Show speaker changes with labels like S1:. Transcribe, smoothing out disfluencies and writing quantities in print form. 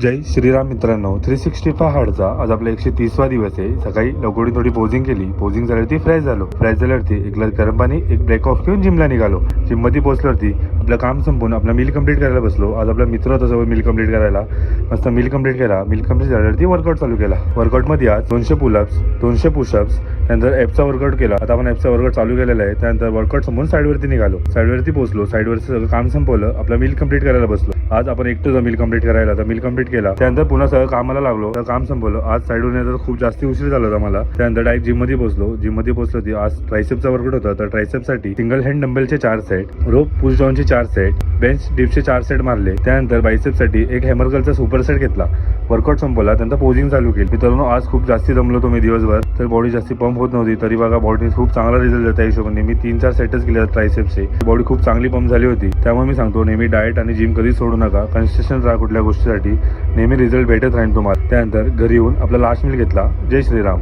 S1: जय श्रीराम मित्रांनो, 365 हार्डचा आज आपला 130वा दिवस आहे. सकाळी लवकरी थोडी पोजिंग केली. पोजिंग झाल्यावरती फ्रेश झालो. फ्रेश झाल्यावरती एक ग्लास गरम पाणी, एक ब्रेक ऑफ घेऊन जिमला निघालो. जिम मध्ये पोहोचल्यावरती आपलं काम संपून आपला मील कंप्लीट करायला बसलो. आज आपला मित्र होता सोबत मील कंप्लीट करायला. मस्त मील कंप्लीट केला. मील कंप्लीट झाल्यावरती वर्कआउट चालू केला. वर्कआउट मध्ये आज 200 पुलअप्स, 200 पुशअप्स, त्यानंतर ॲपचा वर्कआउट केला. आता आपण ॲपचा वर्कआउट चालू केलेला आहे. त्यानंतर वर्कआउट संपून साईडवरती निघालो. साईडवरती पोहोचलो. साईडवरती सगळं काम संपवलं. आपला मील कंप्लीट करायला बसलो. आज आपण एकटं मील कंप्लीट करायला तर मील कंप्लीट केला. त्यानंतर पुन्हा सगळं कामाला लागलो. तर काम संपवलं. आज साईडवरून येतात खूप जास्त उशीर झाला होता मला. त्यानंतर डायरेक्ट जिम मध्ये पोहोचलो. जिम मध्ये पोहोचलो ती आज ट्रायसेपचा वर्कआउट होता. तर ट्रायसेपसाठी सिंगल हँड डंबेलचे 4 सेट, रोप पुश डाऊनचे 4 सेट, बेंच डिप्सचे 4 सेट मारले. त्यानंतर बायसेपसाठी एक हॅमरकलचा सुपर सेट घेतला. वर्कआउट संपवला. त्यानंतर पोजिंग चालू केली. मित्रांनो आज खूप जास्ती दमलो होतो मी दिवसभर. तर बॉडी जास्ती पंप होत नव्हती. तरी बघा बॉडी खूप चांगला रिझल्ट देता हिशोबाने. मी 3-4 सेटच केले ट्रायसेपचे. बॉडी खूप चांगली पंप झाली होती. त्यामुळे मी सांगतो नेहमी डाएट आणि जिम कधी सोडू नका. कन्सिस्टंट राहा कुठल्या गोष्टीसाठी. नेहमी रिझल्ट भेटत राहील तुम्हाला. त्यानंतर घरी येऊन आपला लास्ट मील घेतला. जय श्रीराम.